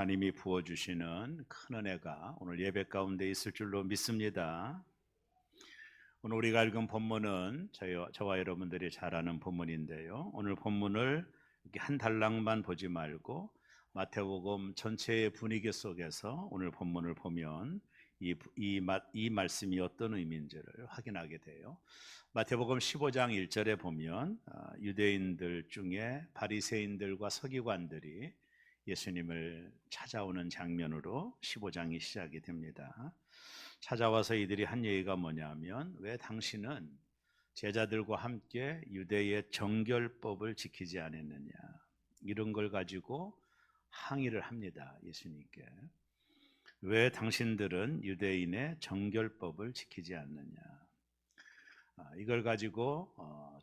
하나님이 부어주시는 큰 은혜가 오늘 예배 가운데 있을 줄로 믿습니다. 오늘 우리가 읽은 본문은 저와 여러분들이 잘 아는 본문인데요. 오늘 본문을 이렇게 한 달락만 보지 말고 마태복음 전체의 분위기 속에서 오늘 본문을 보면 이 말씀이 어떤 의미인지를 확인하게 돼요. 마태복음 15장 1절에 보면 유대인들 중에 바리새인들과 서기관들이 예수님을 찾아오는 장면으로 15장이 시작이 됩니다. 찾아와서 이들이 한 얘기가 뭐냐면, 왜 당신은 제자들과 함께 유대의 정결법을 지키지 않았느냐, 이런 걸 가지고 항의를 합니다. 예수님께 왜 당신들은 유대인의 정결법을 지키지 않느냐, 이걸 가지고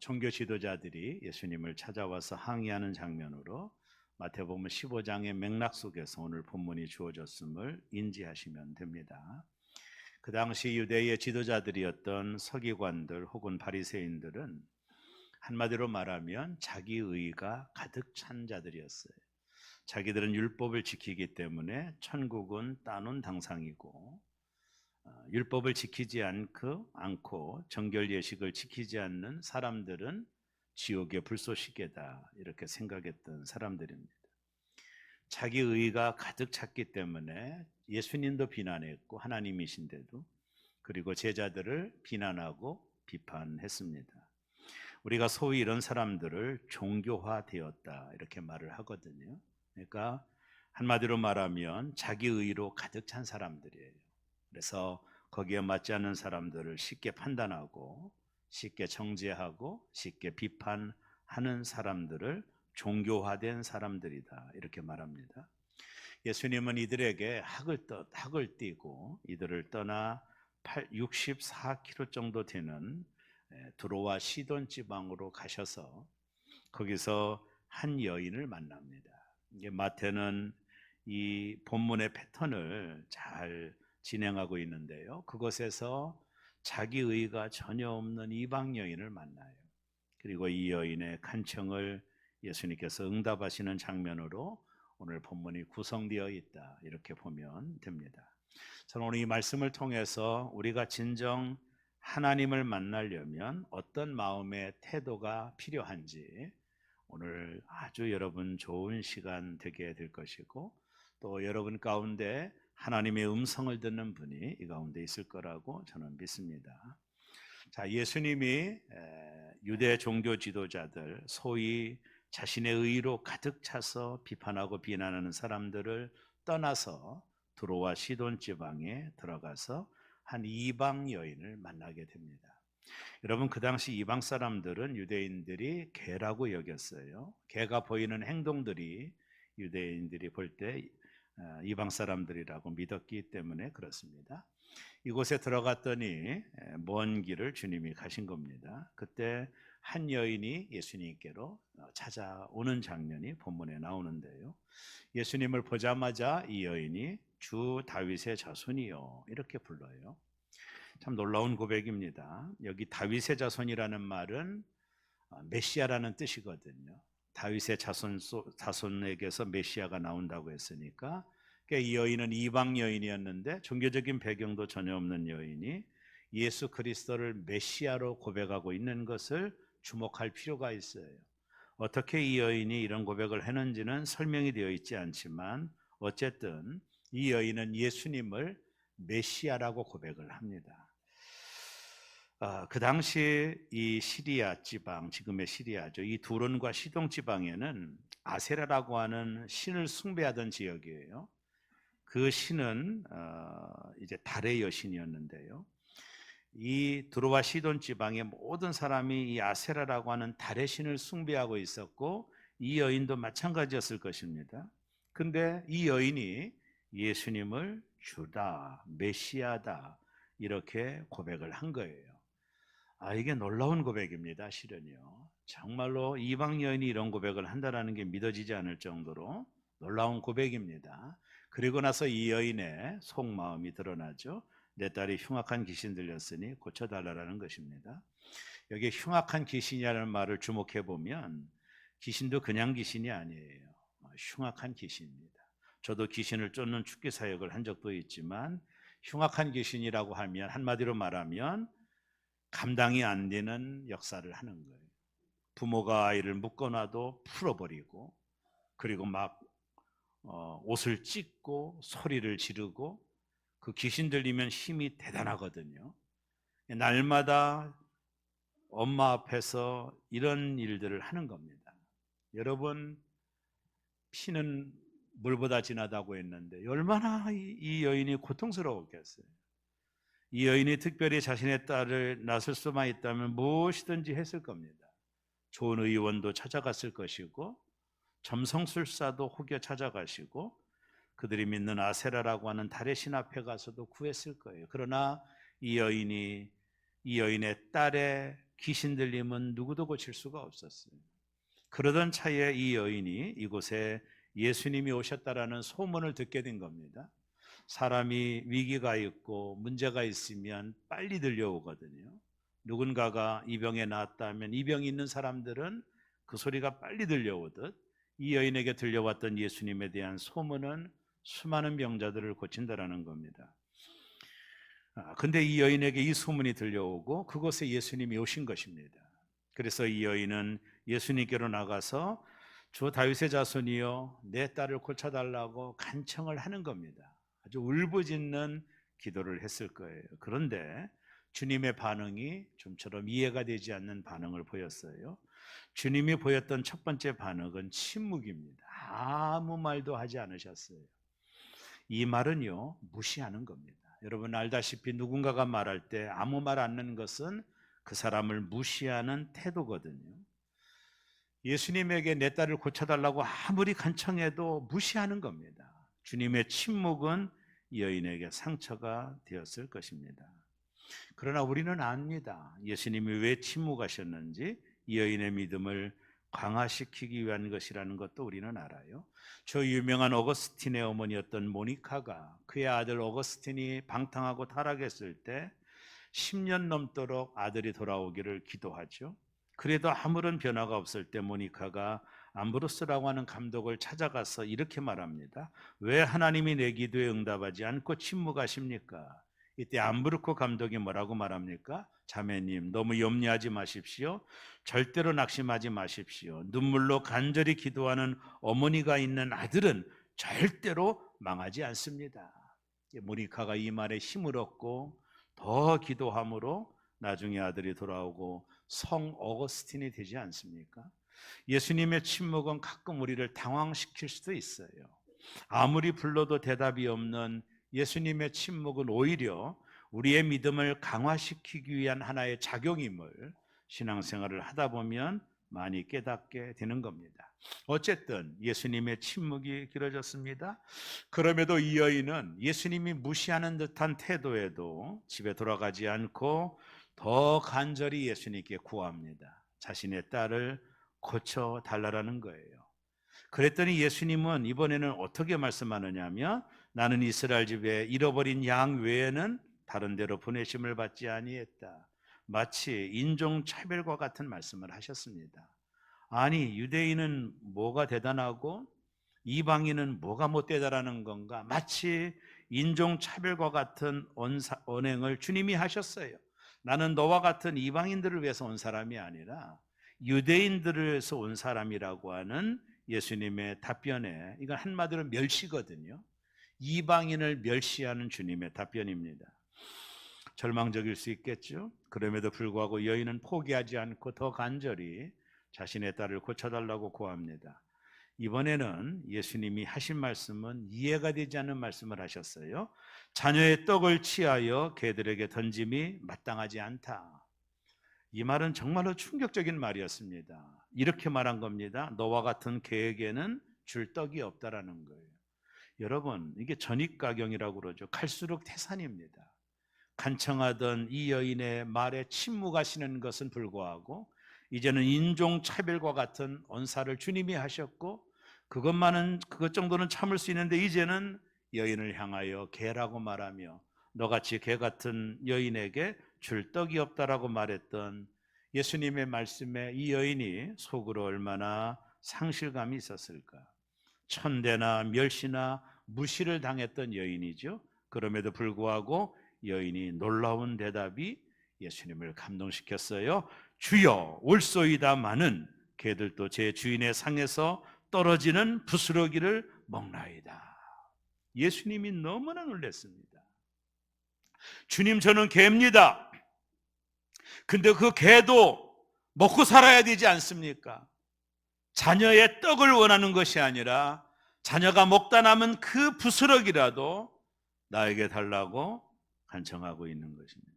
종교 지도자들이 예수님을 찾아와서 항의하는 장면으로 마태복음 15장의 맥락 속에서 오늘 본문이 주어졌음을 인지하시면 됩니다. 그 당시 유대의 지도자들이었던 서기관들 혹은 바리새인들은 한마디로 말하면 자기의가 가득 찬 자들이었어요. 자기들은 율법을 지키기 때문에 천국은 따놓은 당상이고, 율법을 지키지 않고 정결 예식을 지키지 않는 사람들은 지옥의 불쏘시개다, 이렇게 생각했던 사람들입니다. 자기 의가 가득 찼기 때문에 예수님도 비난했고, 하나님이신데도, 그리고 제자들을 비난하고 비판했습니다. 우리가 소위 이런 사람들을 종교화되었다, 이렇게 말을 하거든요. 그러니까 한마디로 말하면 자기 의로 가득 찬 사람들이에요. 그래서 거기에 맞지 않는 사람들을 쉽게 판단하고 쉽게 정죄하고 쉽게 비판하는 사람들을 종교화된 사람들이다, 이렇게 말합니다. 예수님은 이들에게 학을 띠고 이들을 떠나 64km 정도 되는 두로와 시돈 지방으로 가셔서 거기서 한 여인을 만납니다. 마태는 이 본문의 패턴을 잘 진행하고 있는데요. 그곳에서 자기 의가 전혀 없는 이방 여인을 만나요. 그리고 이 여인의 간청을 예수님께서 응답하시는 장면으로 오늘 본문이 구성되어 있다, 이렇게 보면 됩니다. 저는 오늘 이 말씀을 통해서 우리가 진정 하나님을 만나려면 어떤 마음의 태도가 필요한지 오늘 아주 여러분 좋은 시간 되게 될 것이고, 또 여러분 가운데 하나님의 음성을 듣는 분이 이 가운데 있을 거라고 저는 믿습니다. 자, 예수님이 유대 종교 지도자들, 소위 자신의 의로 가득 차서 비판하고 비난하는 사람들을 떠나서 두로와 시돈 지방에 들어가서 한 이방 여인을 만나게 됩니다. 여러분, 그 당시 이방 사람들은 유대인들이 개라고 여겼어요. 개가 보이는 행동들이 유대인들이 볼 때 이방 사람들이라고 믿었기 때문에 그렇습니다. 이곳에 들어갔더니 먼 길을 주님이 가신 겁니다. 그때 한 여인이 예수님께로 찾아오는 장면이 본문에 나오는데요. 예수님을 보자마자 이 여인이 주 다윗의 자손이요, 이렇게 불러요. 참 놀라운 고백입니다. 여기 다윗의 자손이라는 말은 메시아라는 뜻이거든요. 다윗의 자손에게서 메시아가 나온다고 했으니까, 그러니까 이 여인은 이방 여인이었는데 종교적인 배경도 전혀 없는 여인이 예수 그리스도를 메시아로 고백하고 있는 것을 주목할 필요가 있어요. 어떻게 이 여인이 이런 고백을 했는지는 설명이 되어 있지 않지만, 어쨌든 이 여인은 예수님을 메시아라고 고백을 합니다. 그 당시 이 시리아 지방, 지금의 시리아죠, 이 두론과 시동 지방에는 아세라라고 하는 신을 숭배하던 지역이에요. 그 신은 이제 달의 여신이었는데요. 이 두로와 시돈 지방의 모든 사람이 이 아세라라고 하는 달의 신을 숭배하고 있었고, 이 여인도 마찬가지였을 것입니다. 근데 이 여인이 예수님을 주다, 메시아다, 이렇게 고백을 한 거예요. 이게 놀라운 고백입니다. 실은요, 정말로 이방 여인이 이런 고백을 한다는 게 믿어지지 않을 정도로 놀라운 고백입니다. 그리고 나서 이 여인의 속마음이 드러나죠. 내 딸이 흉악한 귀신 들렸으니 고쳐달라는 것입니다. 여기 흉악한 귀신이라는 말을 주목해 보면 귀신도 그냥 귀신이 아니에요. 흉악한 귀신입니다. 저도 귀신을 쫓는 축기 사역을 한 적도 있지만 흉악한 귀신이라고 하면 한마디로 말하면 감당이 안 되는 역사를 하는 거예요. 부모가 아이를 묶어놔도 풀어버리고 그리고 막 옷을 찢고 소리를 지르고 그 귀신 들리면 힘이 대단하거든요. 날마다 엄마 앞에서 이런 일들을 하는 겁니다. 여러분, 피는 물보다 진하다고 했는데 얼마나 이 여인이 고통스러웠겠어요. 이 여인이 특별히 자신의 딸을 낳을 수만 있다면 무엇이든지 했을 겁니다. 좋은 의원도 찾아갔을 것이고 점성술사도 혹여 찾아가시고 그들이 믿는 아세라라고 하는 달의 신 앞에 가서도 구했을 거예요. 그러나 이 여인의 딸의 귀신 들림은 누구도 고칠 수가 없었어요. 그러던 차에 이 여인이 이곳에 예수님이 오셨다라는 소문을 듣게 된 겁니다. 사람이 위기가 있고 문제가 있으면 빨리 들려오거든요. 누군가가 이 병에 나았다면 이 병이 있는 사람들은 그 소리가 빨리 들려오듯 이 여인에게 들려왔던 예수님에 대한 소문은 수많은 병자들을 고친다라는 겁니다. 근데 이 여인에게 이 소문이 들려오고 그곳에 예수님이 오신 것입니다. 그래서 이 여인은 예수님께로 나가서 주 다윗의 자손이여 내 딸을 고쳐달라고 간청을 하는 겁니다. 아주 울부짖는 기도를 했을 거예요. 그런데 주님의 반응이 좀처럼 이해가 되지 않는 반응을 보였어요. 주님이 보였던 첫 번째 반응은 침묵입니다. 아무 말도 하지 않으셨어요. 이 말은요, 무시하는 겁니다. 여러분 알다시피 누군가가 말할 때 아무 말 안 하는 것은 그 사람을 무시하는 태도거든요. 예수님에게 내 딸을 고쳐달라고 아무리 간청해도 무시하는 겁니다. 주님의 침묵은 이 여인에게 상처가 되었을 것입니다. 그러나 우리는 압니다. 예수님이 왜 침묵하셨는지 이 여인의 믿음을 강화시키기 위한 것이라는 것도 우리는 알아요. 저 유명한 어거스틴의 어머니였던 모니카가 그의 아들 어거스틴이 방탕하고 타락했을 때 10년 넘도록 아들이 돌아오기를 기도하죠. 그래도 아무런 변화가 없을 때 모니카가 암브로스라고 하는 감독을 찾아가서 이렇게 말합니다. 왜 하나님이 내 기도에 응답하지 않고 침묵하십니까? 이때 암브르코 감독이 뭐라고 말합니까? 자매님, 너무 염려하지 마십시오. 절대로 낙심하지 마십시오. 눈물로 간절히 기도하는 어머니가 있는 아들은 절대로 망하지 않습니다. 모니카가 이 말에 힘을 얻고 더 기도함으로 나중에 아들이 돌아오고 성 어거스틴이 되지 않습니까? 예수님의 침묵은 가끔 우리를 당황시킬 수도 있어요. 아무리 불러도 대답이 없는 예수님의 침묵은 오히려 우리의 믿음을 강화시키기 위한 하나의 작용임을 신앙생활을 하다 보면 많이 깨닫게 되는 겁니다. 어쨌든 예수님의 침묵이 길어졌습니다. 그럼에도 이 여인은 예수님이 무시하는 듯한 태도에도 집에 돌아가지 않고 더 간절히 예수님께 구합니다. 자신의 딸을 고쳐달라는 거예요. 그랬더니 예수님은 이번에는 어떻게 말씀하느냐면 나는 이스라엘 집에 잃어버린 양 외에는 다른 데로 보내심을 받지 아니했다. 마치 인종차별과 같은 말씀을 하셨습니다. 아니 유대인은 뭐가 대단하고 이방인은 뭐가 못되다라는 건가? 마치 인종차별과 같은 언행을 주님이 하셨어요. 나는 너와 같은 이방인들을 위해서 온 사람이 아니라 유대인들을 위해서 온 사람이라고 하는 예수님의 답변에 이건 한마디로 멸시거든요. 이방인을 멸시하는 주님의 답변입니다. 절망적일 수 있겠죠. 그럼에도 불구하고 여인은 포기하지 않고 더 간절히 자신의 딸을 고쳐달라고 구합니다. 이번에는 예수님이 하신 말씀은 이해가 되지 않는 말씀을 하셨어요. 자녀의 떡을 취하여 개들에게 던짐이 마땅하지 않다. 이 말은 정말로 충격적인 말이었습니다. 이렇게 말한 겁니다. 너와 같은 개에게는 줄 떡이 없다라는 거예요. 여러분, 이게 전입가경이라고 그러죠. 갈수록 태산입니다. 간청하던 이 여인의 말에 침묵하시는 것은 불구하고 이제는 인종차별과 같은 언사를 주님이 하셨고 그것 정도는 참을 수 있는데 이제는 여인을 향하여 개라고 말하며 너같이 개 같은 여인에게 줄 떡이 없다라고 말했던 예수님의 말씀에 이 여인이 속으로 얼마나 상실감이 있었을까. 천대나 멸시나 무시를 당했던 여인이죠. 그럼에도 불구하고 여인이 놀라운 대답이 예수님을 감동시켰어요. 주여 올소이다마는 개들도 제 주인의 상에서 떨어지는 부스러기를 먹나이다. 예수님이 너무나 놀랐습니다. 주님, 저는 개입니다. 근데 그 개도 먹고 살아야 되지 않습니까? 자녀의 떡을 원하는 것이 아니라 자녀가 먹다 남은 그 부스러기라도 나에게 달라고 간청하고 있는 것입니다.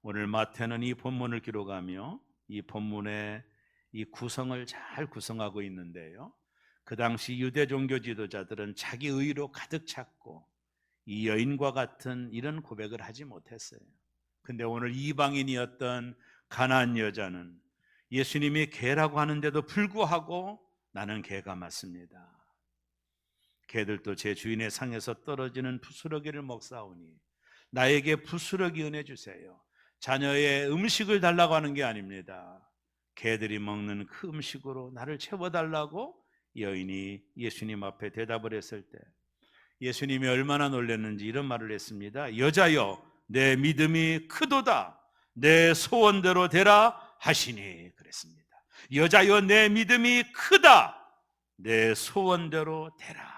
오늘 마태는 이 본문을 기록하며 이 본문의 이 구성을 잘 구성하고 있는데요. 그 당시 유대 종교 지도자들은 자기 의로 가득 찼고 이 여인과 같은 이런 고백을 하지 못했어요. 근데 오늘 이방인이었던 가나안 여자는 예수님이 개라고 하는데도 불구하고 나는 개가 맞습니다. 개들도 제 주인의 상에서 떨어지는 부스러기를 먹사오니 나에게 부스러기 은혜 주세요. 자녀의 음식을 달라고 하는 게 아닙니다. 개들이 먹는 그 음식으로 나를 채워달라고 여인이 예수님 앞에 대답을 했을 때 예수님이 얼마나 놀랐는지 이런 말을 했습니다. 여자여 내 믿음이 크도다. 내 소원대로 되라 하시니 그랬습니다. 여자여 내 믿음이 크다. 내 소원대로 되라.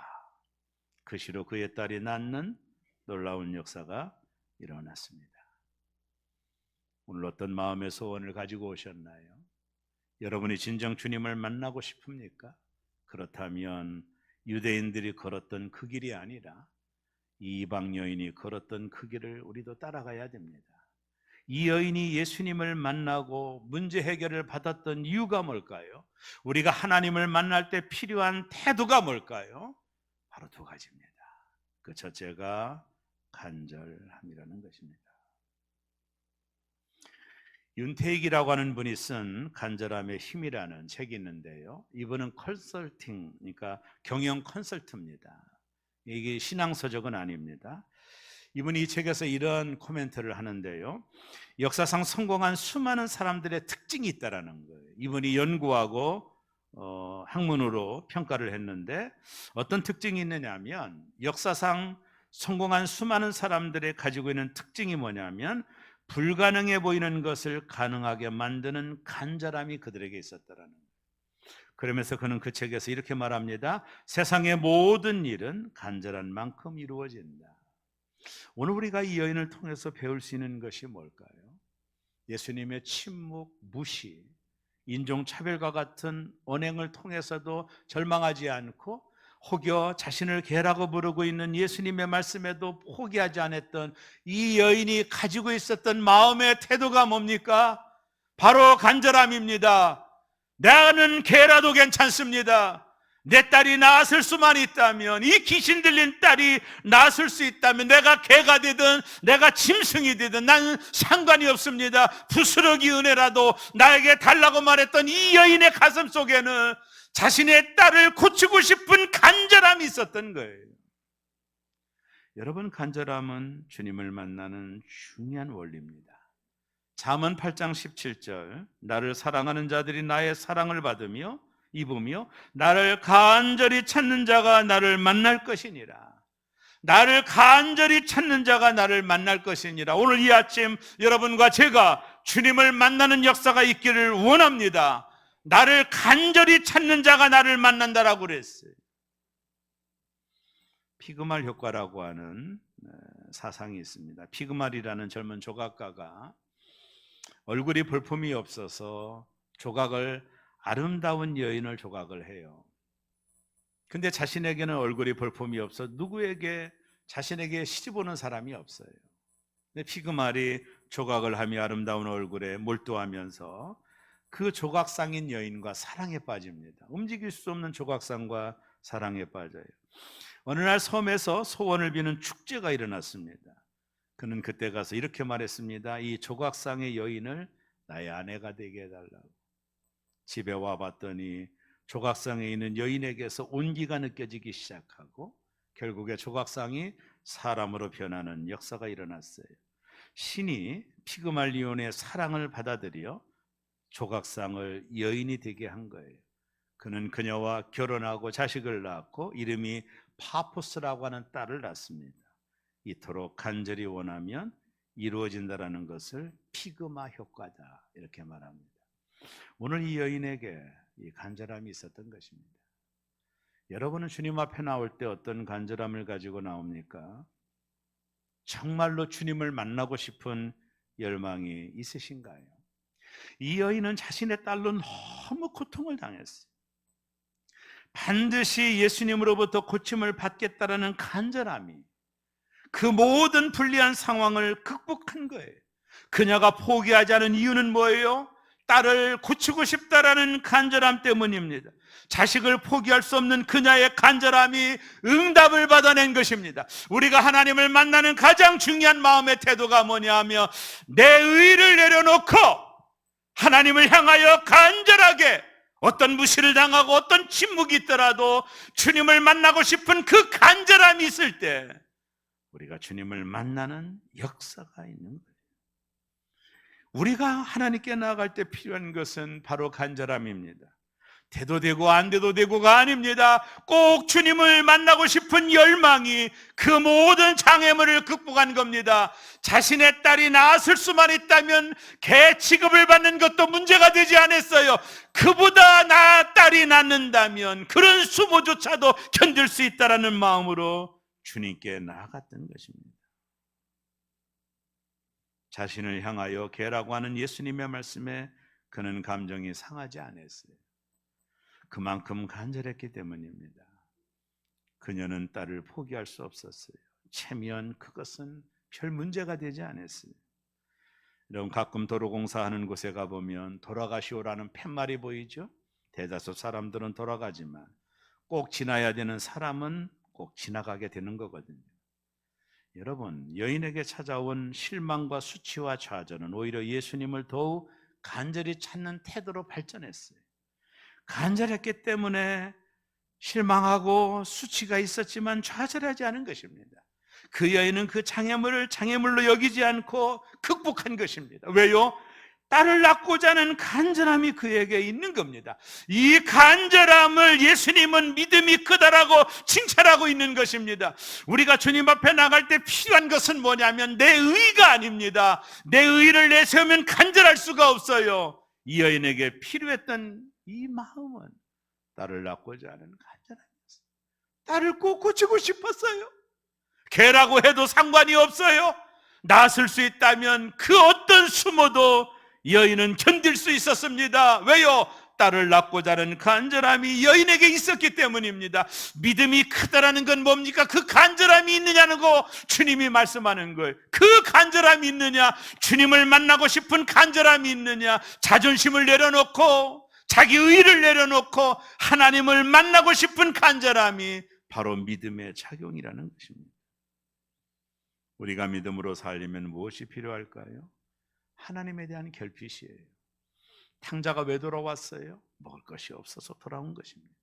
그 시로 그의 딸이 낳는 놀라운 역사가 일어났습니다. 오늘 어떤 마음의 소원을 가지고 오셨나요? 여러분이 진정 주님을 만나고 싶습니까? 그렇다면 유대인들이 걸었던 그 길이 아니라 이방 여인이 걸었던 그 길을 우리도 따라가야 됩니다. 이 여인이 예수님을 만나고 문제 해결을 받았던 이유가 뭘까요? 우리가 하나님을 만날 때 필요한 태도가 뭘까요? 바로 두 가지입니다. 그 첫째가 간절함이라는 것입니다. 윤태익이라고 하는 분이 쓴 간절함의 힘이라는 책이 있는데요. 이분은 컨설팅, 그러니까 경영 컨설트입니다. 이게 신앙서적은 아닙니다. 이분이 이 책에서 이런 코멘트를 하는데요. 역사상 성공한 수많은 사람들의 특징이 있다라는 거예요. 이분이 연구하고 학문으로 평가를 했는데 어떤 특징이 있느냐 하면 역사상 성공한 수많은 사람들의 가지고 있는 특징이 뭐냐면 불가능해 보이는 것을 가능하게 만드는 간절함이 그들에게 있었다라는 거예요. 그러면서 그는 그 책에서 이렇게 말합니다. 세상의 모든 일은 간절한 만큼 이루어진다. 오늘 우리가 이 여인을 통해서 배울 수 있는 것이 뭘까요? 예수님의 침묵, 무시, 인종차별과 같은 언행을 통해서도 절망하지 않고 혹여 자신을 개라고 부르고 있는 예수님의 말씀에도 포기하지 않았던 이 여인이 가지고 있었던 마음의 태도가 뭡니까? 바로 간절함입니다. 나는 개라도 괜찮습니다. 내 딸이 나았을 수만 있다면, 이 귀신 들린 딸이 나았을 수 있다면 내가 개가 되든 내가 짐승이 되든 나는 상관이 없습니다. 부스러기 은혜라도 나에게 달라고 말했던 이 여인의 가슴 속에는 자신의 딸을 고치고 싶은 간절함이 있었던 거예요. 여러분, 간절함은 주님을 만나는 중요한 원리입니다. 잠언 8장 17절 나를 사랑하는 자들이 나의 사랑을 받으며 입으며 나를 간절히 찾는 자가 나를 만날 것이니라. 나를 간절히 찾는 자가 나를 만날 것이니라. 오늘 이 아침 여러분과 제가 주님을 만나는 역사가 있기를 원합니다. 나를 간절히 찾는 자가 나를 만난다라고 그랬어요. 피그말 효과라고 하는 사상이 있습니다. 피그말이라는 젊은 조각가가 얼굴이 볼품이 없어서 조각을 아름다운 여인을 조각을 해요. 근데 자신에게는 얼굴이 볼품이 없어 누구에게 자신에게 시집 오는 사람이 없어요. 근데 피그말이 조각을 하며 아름다운 얼굴에 몰두하면서 그 조각상인 여인과 사랑에 빠집니다. 움직일 수 없는 조각상과 사랑에 빠져요. 어느 날 섬에서 소원을 비는 축제가 일어났습니다. 그는 그때 가서 이렇게 말했습니다. 이 조각상의 여인을 나의 아내가 되게 해달라고. 집에 와봤더니 조각상에 있는 여인에게서 온기가 느껴지기 시작하고 결국에 조각상이 사람으로 변하는 역사가 일어났어요. 신이 피그말리온의 사랑을 받아들여 조각상을 여인이 되게 한 거예요. 그는 그녀와 결혼하고 자식을 낳고 이름이 파포스라고 하는 딸을 낳습니다. 이토록 간절히 원하면 이루어진다라는 것을 피그마 효과다 이렇게 말합니다. 오늘 이 여인에게 이 간절함이 있었던 것입니다. 여러분은 주님 앞에 나올 때 어떤 간절함을 가지고 나옵니까? 정말로 주님을 만나고 싶은 열망이 있으신가요? 이 여인은 자신의 딸로 너무 고통을 당했어요. 반드시 예수님으로부터 고침을 받겠다라는 간절함이 그 모든 불리한 상황을 극복한 거예요. 그녀가 포기하지 않은 이유는 뭐예요? 딸을 고치고 싶다라는 간절함 때문입니다. 자식을 포기할 수 없는 그녀의 간절함이 응답을 받아낸 것입니다. 우리가 하나님을 만나는 가장 중요한 마음의 태도가 뭐냐면 내 의를 내려놓고 하나님을 향하여 간절하게 어떤 무시를 당하고 어떤 침묵이 있더라도 주님을 만나고 싶은 그 간절함이 있을 때 우리가 주님을 만나는 역사가 있는 거예요. 우리가 하나님께 나아갈 때 필요한 것은 바로 간절함입니다. 돼도 되고 안 돼도 되고가 아닙니다. 꼭 주님을 만나고 싶은 열망이 그 모든 장애물을 극복한 겁니다. 자신의 딸이 낳았을 수만 있다면 개 취급을 받는 것도 문제가 되지 않았어요. 그보다 딸이 낳는다면 그런 수모조차도 견딜 수 있다라는 마음으로 주님께 나아갔던 것입니다. 자신을 향하여 개라고 하는 예수님의 말씀에 그는 감정이 상하지 않았어요. 그만큼 간절했기 때문입니다. 그녀는 딸을 포기할 수 없었어요. 채면 그것은 별 문제가 되지 않았어요. 여러분, 가끔 도로공사하는 곳에 가보면 돌아가시오라는 팻말이 보이죠? 대다수 사람들은 돌아가지만 꼭 지나야 되는 사람은 꼭 지나가게 되는 거거든요. 여러분, 여인에게 찾아온 실망과 수치와 좌절은 오히려 예수님을 더욱 간절히 찾는 태도로 발전했어요. 간절했기 때문에 실망하고 수치가 있었지만 좌절하지 않은 것입니다. 그 여인은 그 장애물을 장애물로 여기지 않고 극복한 것입니다. 왜요? 딸을 낳고자 하는 간절함이 그에게 있는 겁니다. 이 간절함을 예수님은 믿음이 크다라고 칭찬하고 있는 것입니다. 우리가 주님 앞에 나갈 때 필요한 것은 뭐냐면 내 의가 아닙니다. 내 의를 내세우면 간절할 수가 없어요. 이 여인에게 필요했던 이 마음은 딸을 낳고자 하는 간절함이었어요. 딸을 꼭 고치고 싶었어요. 개라고 해도 상관이 없어요. 낳았을 수 있다면 그 어떤 수모도 여인은 견딜 수 있었습니다. 왜요? 딸을 낳고자 하는 간절함이 여인에게 있었기 때문입니다. 믿음이 크다라는 건 뭡니까? 그 간절함이 있느냐는 거 주님이 말씀하는 거예요. 그 간절함이 있느냐? 주님을 만나고 싶은 간절함이 있느냐? 자존심을 내려놓고 자기 의를 내려놓고 하나님을 만나고 싶은 간절함이 바로 믿음의 작용이라는 것입니다. 우리가 믿음으로 살려면 무엇이 필요할까요? 하나님에 대한 결핍이에요. 탕자가 왜 돌아왔어요? 먹을 것이 없어서 돌아온 것입니다.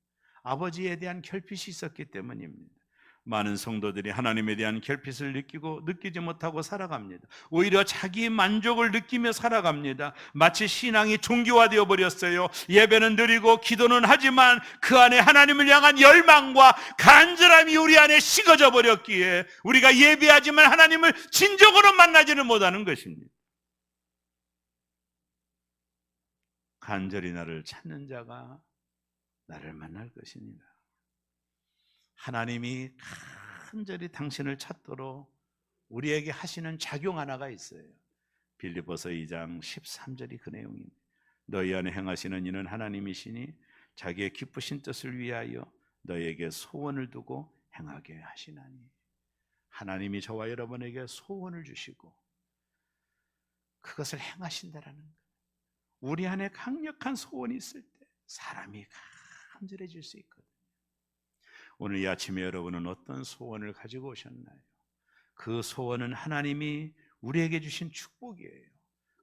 아버지에 대한 결핍이 있었기 때문입니다. 많은 성도들이 하나님에 대한 결핍을 느끼지 못하고 살아갑니다. 오히려 자기 만족을 느끼며 살아갑니다. 마치 신앙이 종교화되어 버렸어요. 예배는 드리고 기도는 하지만 그 안에 하나님을 향한 열망과 간절함이 우리 안에 식어져 버렸기에 우리가 예배하지만 하나님을 진정으로 만나지는 못하는 것입니다. 간절히 나를 찾는 자가 나를 만날 것입니다. 하나님이 간절히 당신을 찾도록 우리에게 하시는 작용 하나가 있어요. 빌립보서 2장 13절이 그 내용입니다. 너희 안에 행하시는 이는 하나님이시니 자기의 기쁘신 뜻을 위하여 너희에게 소원을 두고 행하게 하시나니. 하나님이 저와 여러분에게 소원을 주시고 그것을 행하신다라는 것. 우리 안에 강력한 소원이 있을 때 사람이 간절해질 수 있거든요. 오늘 이 아침에 여러분은 어떤 소원을 가지고 오셨나요? 그 소원은 하나님이 우리에게 주신 축복이에요.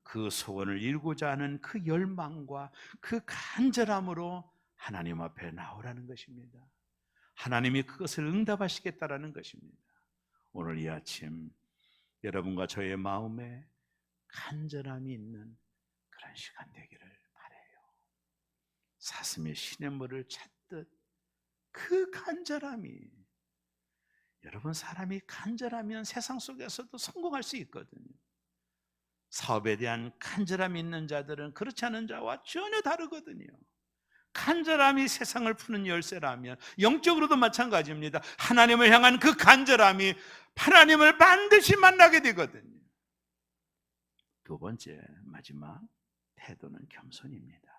그 소원을 이루고자 하는 그 열망과 그 간절함으로 하나님 앞에 나오라는 것입니다. 하나님이 그것을 응답하시겠다라는 것입니다. 오늘 이 아침 여러분과 저의 마음에 간절함이 있는 그런 시간 되기를 바라요. 사슴이 시냇물을 찾듯 그 간절함이, 여러분, 사람이 간절하면 세상 속에서도 성공할 수 있거든요. 사업에 대한 간절함이 있는 자들은 그렇지 않은 자와 전혀 다르거든요. 간절함이 세상을 푸는 열쇠라면 영적으로도 마찬가지입니다. 하나님을 향한 그 간절함이 하나님을 반드시 만나게 되거든요. 두 번째, 마지막 태도는 겸손입니다.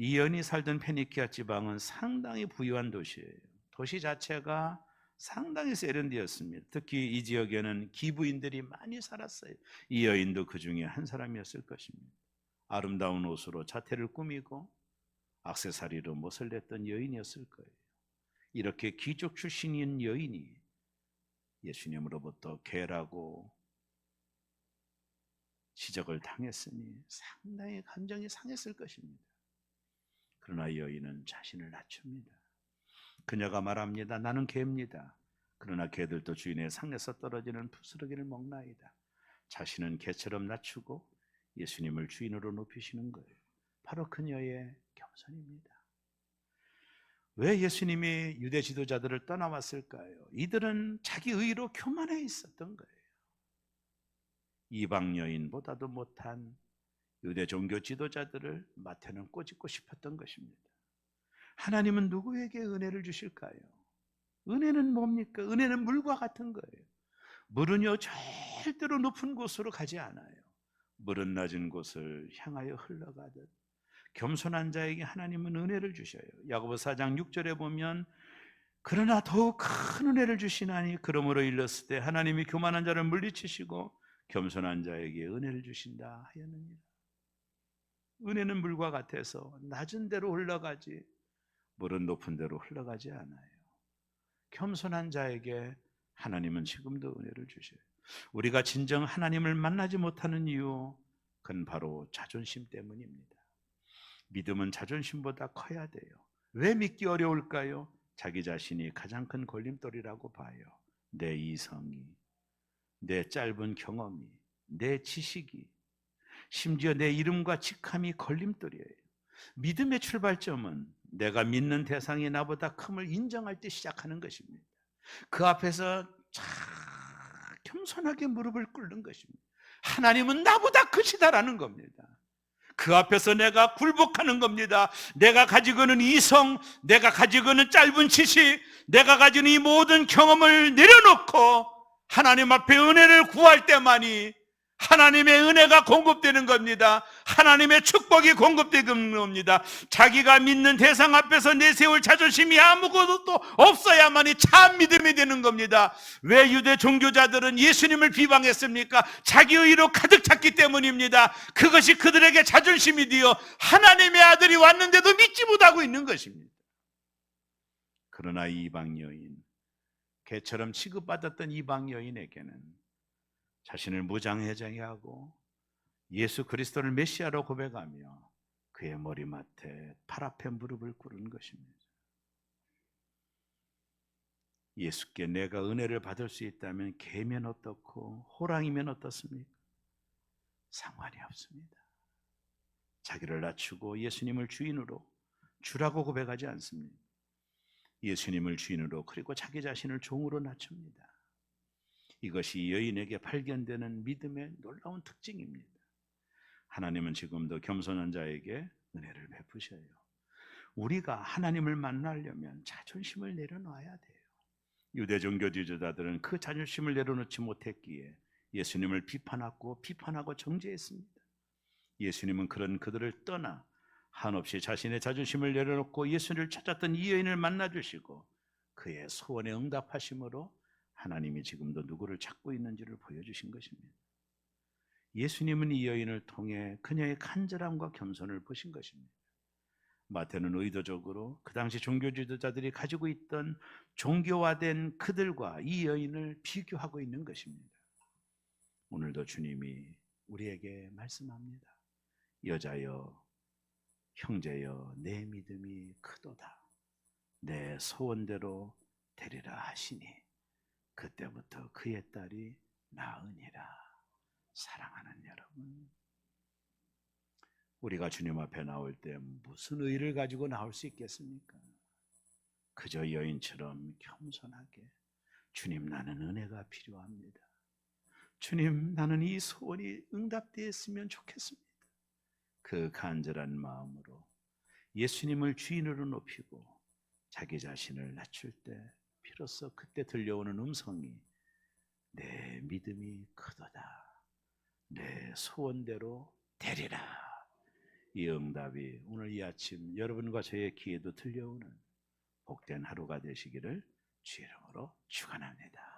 이 여인이 살던 페니키아 지방은 상당히 부유한 도시예요. 도시 자체가 상당히 세련되었습니다. 특히 이 지역에는 기부인들이 많이 살았어요. 이 여인도 그 중에 한 사람이었을 것입니다. 아름다운 옷으로 자태를 꾸미고 액세서리로 멋을 냈던 여인이었을 거예요. 이렇게 귀족 출신인 여인이 예수님으로부터 괴라고 지적을 당했으니 상당히 감정이 상했을 것입니다. 그러나 이 여인은 자신을 낮춥니다. 그녀가 말합니다. 나는 개입니다. 그러나 개들도 주인의 상에서 떨어지는 부스러기를 먹나이다. 자신은 개처럼 낮추고 예수님을 주인으로 높이시는 거예요. 바로 그녀의 겸손입니다. 왜 예수님이 유대 지도자들을 떠나왔을까요? 이들은 자기 의로 교만해 있었던 거예요. 이방 여인보다도 못한 유대 종교 지도자들을 마태는 꼬집고 싶었던 것입니다. 하나님은 누구에게 은혜를 주실까요? 은혜는 뭡니까? 은혜는 물과 같은 거예요. 물은요 절대로 높은 곳으로 가지 않아요. 물은 낮은 곳을 향하여 흘러가듯 겸손한 자에게 하나님은 은혜를 주셔요. 야고보서 4장 6절에 보면 그러나 더욱 큰 은혜를 주시나니 그러므로 일렀을 때 하나님이 교만한 자를 물리치시고 겸손한 자에게 은혜를 주신다 하였느니라. 은혜는 물과 같아서 낮은 데로 흘러가지 물은 높은 데로 흘러가지 않아요. 겸손한 자에게 하나님은 지금도 은혜를 주셔요. 우리가 진정 하나님을 만나지 못하는 이유, 그건 바로 자존심 때문입니다. 믿음은 자존심보다 커야 돼요. 왜 믿기 어려울까요? 자기 자신이 가장 큰 걸림돌이라고 봐요. 내 이성이, 내 짧은 경험이, 내 지식이, 심지어 내 이름과 직함이 걸림돌이에요. 믿음의 출발점은 내가 믿는 대상이 나보다 큼을 인정할 때 시작하는 것입니다. 그 앞에서 겸손하게 무릎을 꿇는 것입니다. 하나님은 나보다 크시다라는 겁니다. 그 앞에서 내가 굴복하는 겁니다. 내가 가지고 있는 이성, 내가 가지고 있는 짧은 지식, 내가 가지고 있는 이 모든 경험을 내려놓고 하나님 앞에 은혜를 구할 때만이 하나님의 은혜가 공급되는 겁니다. 하나님의 축복이 공급되는 겁니다. 자기가 믿는 대상 앞에서 내세울 자존심이 아무것도 없어야만이 참 믿음이 되는 겁니다. 왜 유대 종교자들은 예수님을 비방했습니까? 자기 의로 가득 찼기 때문입니다. 그것이 그들에게 자존심이 되어 하나님의 아들이 왔는데도 믿지 못하고 있는 것입니다. 그러나 이방 여인, 개처럼 취급받았던 이방 여인에게는 자신을 무장해제하고 예수 그리스도를 메시아로 고백하며 그의 머리맡에 팔 앞에 무릎을 꿇은 것입니다. 예수께 내가 은혜를 받을 수 있다면 개면 어떻고 호랑이면 어떻습니까? 상관이 없습니다. 자기를 낮추고 예수님을 주인으로 주라고 고백하지 않습니다. 예수님을 주인으로 그리고 자기 자신을 종으로 낮춥니다. 이것이 여인에게 발견되는 믿음의 놀라운 특징입니다. 하나님은 지금도 겸손한 자에게 은혜를 베푸셔요. 우리가 하나님을 만나려면 자존심을 내려놔야 돼요. 유대 종교 지도자들은 그 자존심을 내려놓지 못했기에 예수님을 비판하고 정죄했습니다. 예수님은 그런 그들을 떠나 한없이 자신의 자존심을 내려놓고 예수를 찾았던 이 여인을 만나주시고 그의 소원에 응답하심으로 하나님이 지금도 누구를 찾고 있는지를 보여주신 것입니다. 예수님은 이 여인을 통해 그녀의 간절함과 겸손을 보신 것입니다. 마태는 의도적으로 그 당시 종교 지도자들이 가지고 있던 종교화된 그들과 이 여인을 비교하고 있는 것입니다. 오늘도 주님이 우리에게 말씀합니다. 여자여, 형제여, 내 믿음이 크도다. 내 소원대로 되리라 하시니 그때부터 그의 딸이 나으니라. 사랑하는 여러분, 우리가 주님 앞에 나올 때 무슨 의의를 가지고 나올 수 있겠습니까? 그저 여인처럼 겸손하게 주님, 나는 은혜가 필요합니다. 주님, 나는 이 소원이 응답되었으면 좋겠습니다. 그 간절한 마음으로 예수님을 주인으로 높이고 자기 자신을 낮출 때 비로소 그때 들려오는 음성이 내 믿음이 크도다, 내 소원대로 되리라. 이 응답이 오늘 이 아침 여러분과 저의 귀에도 들려오는 복된 하루가 되시기를 주의 이름으로 축원합니다.